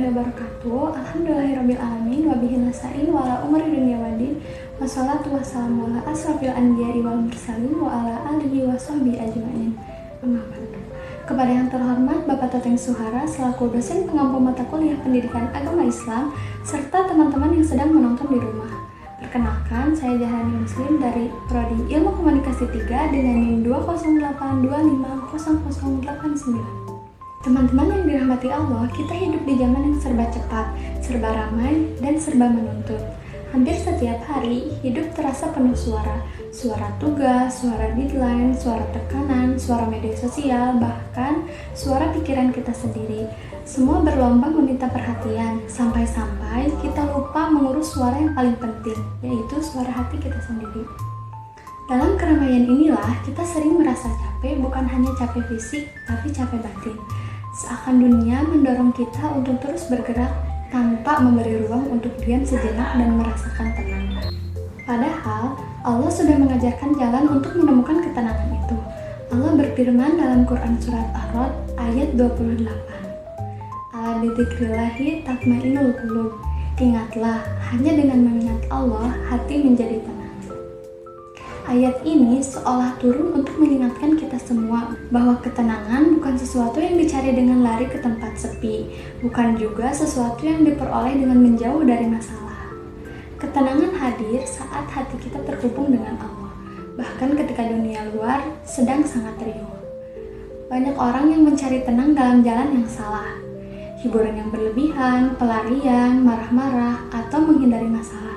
warahmatullahi wabarakatuh. Alhamdulillahirrabbilalamin. Wabihi nasta'in wa ala umuri dunya waddin. Wassalatu wassalamu ala asrafil anbiya'i wal mursalin wa ala alihi wa sahbihi ajma'in. Amma ba'du. Kepada yang terhormat Bapak Toteng Suhara selaku dosen pengampu mata kuliah pendidikan agama Islam serta teman-teman yang sedang menonton di rumah. Perkenalkan, saya Jahrani Muslim dari Prodi Ilmu Komunikasi 3 dengan NIM 208250089. Teman-teman yang dirahmati Allah, kita hidup di zaman yang serba cepat, serba ramai, dan serba menuntut. Hampir setiap hari, hidup terasa penuh suara. Suara tugas, suara deadline, suara tekanan, suara media sosial, bahkan suara pikiran kita sendiri. Semua berlomba meminta perhatian, sampai-sampai kita lupa mengurus suara yang paling penting, yaitu suara hati kita sendiri. Dalam keramaian inilah, kita sering merasa capek, bukan hanya capek fisik, tapi capek batin. Seakan dunia mendorong kita untuk terus bergerak tanpa memberi ruang untuk diam sejenak dan merasakan tenang. Padahal, Allah sudah mengajarkan jalan untuk menemukan ketenangan itu. Allah berfirman dalam Quran Surat Ar-Ra'd ayat 28. Ala bidzikrillahi tatma'innul qulub. Ingatlah, hanya dengan mengingat Allah, hati menjadi tenang. Ayat ini seolah turun untuk mengingatkan kita semua bahwa ketenangan bukan sesuatu yang dicari dengan lari ke tempat sepi, bukan juga sesuatu yang diperoleh dengan menjauh dari masalah. Ketenangan hadir saat hati kita terhubung dengan Allah, bahkan ketika dunia luar sedang sangat riuh. Banyak orang yang mencari tenang dalam jalan yang salah, hiburan yang berlebihan, pelarian, marah-marah, atau menghindari masalah.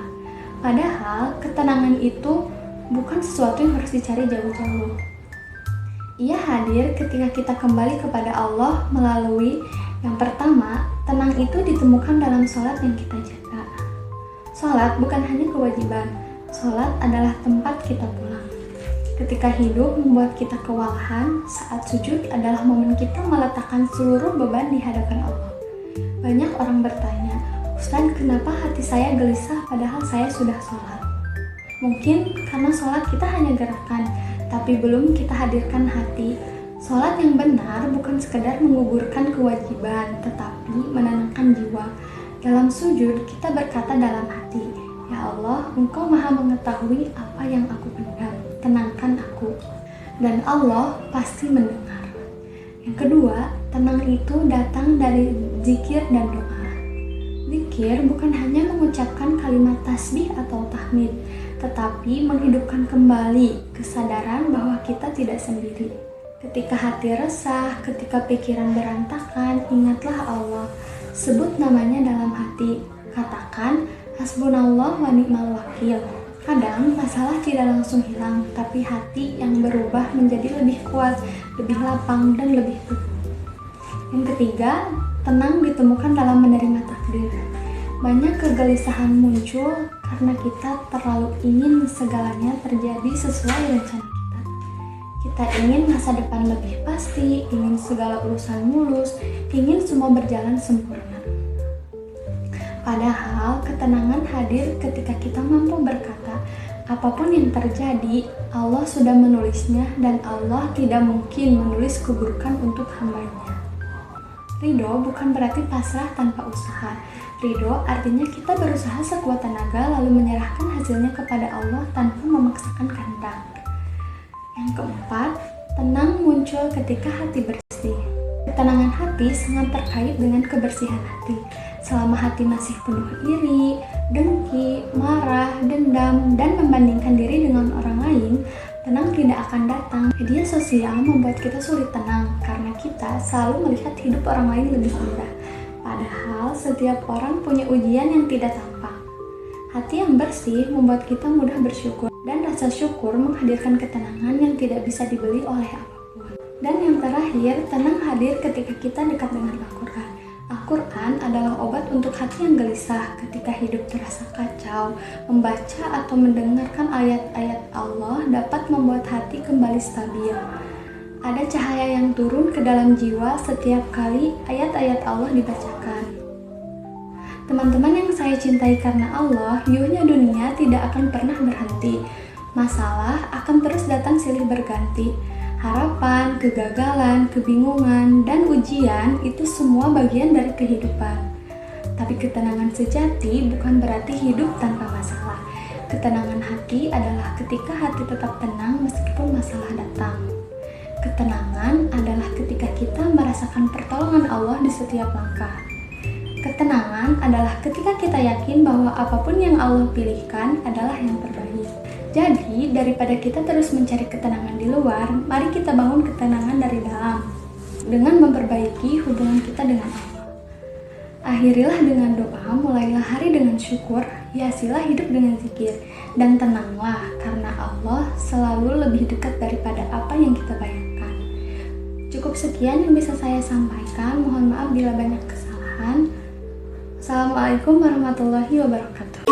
Padahal ketenangan itu bukan sesuatu yang harus dicari jauh-jauh. Ia hadir ketika kita kembali kepada Allah melalui yang pertama, tenang itu ditemukan dalam sholat yang kita jaga. Sholat bukan hanya kewajiban, sholat adalah tempat kita pulang. Ketika hidup membuat kita kewalahan, saat sujud adalah momen kita meletakkan seluruh beban di hadapan Allah. Banyak orang bertanya, "Ustaz, kenapa hati saya gelisah padahal saya sudah sholat?" Mungkin karena sholat kita hanya gerakan, tapi belum kita hadirkan hati. Sholat yang benar bukan sekedar menggugurkan kewajiban, tetapi menenangkan jiwa. Dalam sujud, kita berkata dalam hati, "Ya Allah, Engkau maha mengetahui apa yang aku pendam, tenangkan aku." Dan Allah pasti mendengar. Yang kedua, tenang itu datang dari zikir dan doa. Zikir bukan hanya mengucapkan kalimat tasbih atau tahmid, tetapi menghidupkan kembali kesadaran bahwa kita tidak sendiri. Ketika hati resah, ketika pikiran berantakan, ingatlah Allah. Sebut namanya dalam hati. Katakan, hasbunallah wa ni'mal wakil. Kadang masalah tidak langsung hilang, tapi hati yang berubah menjadi lebih kuat, lebih lapang, dan lebih teguh. Yang ketiga, tenang ditemukan dalam menerima takdir. Banyak kegelisahan muncul karena kita terlalu ingin segalanya terjadi sesuai rencana kita. Kita ingin masa depan lebih pasti, ingin segala urusan mulus, ingin semua berjalan sempurna. Padahal ketenangan hadir ketika kita mampu berkata, apapun yang terjadi, Allah sudah menulisnya dan Allah tidak mungkin menulis keburukan untuk hambanya. Ridho bukan berarti pasrah tanpa usaha. Ridho artinya kita berusaha sekuat tenaga lalu menyerahkan hasilnya kepada Allah tanpa memaksakan kehendak. Yang keempat, tenang muncul ketika hati bersih. Ketenangan hati sangat terkait dengan kebersihan hati. Selama hati masih penuh iri, dengki, marah, dendam, dan membandingkan diri dengan orang lain, tenang tidak akan datang. Media sosial membuat kita sulit tenang karena kita selalu melihat hidup orang lain lebih indah. Padahal setiap orang punya ujian yang tidak tampak. Hati yang bersih membuat kita mudah bersyukur, dan rasa syukur menghadirkan ketenangan yang tidak bisa dibeli oleh apapun. Dan yang terakhir, tenang hadir ketika kita dekat dengan Al-Quran. Al-Quran adalah obat untuk hati yang gelisah ketika hidup terasa kacau. Membaca atau mendengarkan ayat-ayat Allah dapat membuat hati kembali stabil. Ada cahaya yang turun ke dalam jiwa setiap kali ayat-ayat Allah dibacakan. Teman-teman yang saya cintai karena Allah, yuhnya dunia tidak akan pernah berhenti. Masalah akan terus datang silih berganti. Harapan, kegagalan, kebingungan, dan ujian itu semua bagian dari kehidupan. Tapi ketenangan sejati bukan berarti hidup tanpa masalah. Ketenangan hati adalah ketika hati tetap tenang meskipun masalah datang. Ketenangan adalah ketika kita merasakan pertolongan Allah di setiap langkah. Ketenangan adalah ketika kita yakin bahwa apapun yang Allah pilihkan adalah yang terbaik. Jadi, daripada kita terus mencari ketenangan di luar, mari kita bangun ketenangan dari dalam dengan memperbaiki hubungan kita dengan Allah. Akhirilah dengan doa, mulailah hari dengan syukur, hiasilah hidup dengan zikir, dan tenanglah karena Allah selalu lebih dekat daripada apa yang kita bayangkan. Cukup sekian yang bisa saya sampaikan, mohon maaf bila banyak kesalahan. Assalamualaikum warahmatullahi wabarakatuh.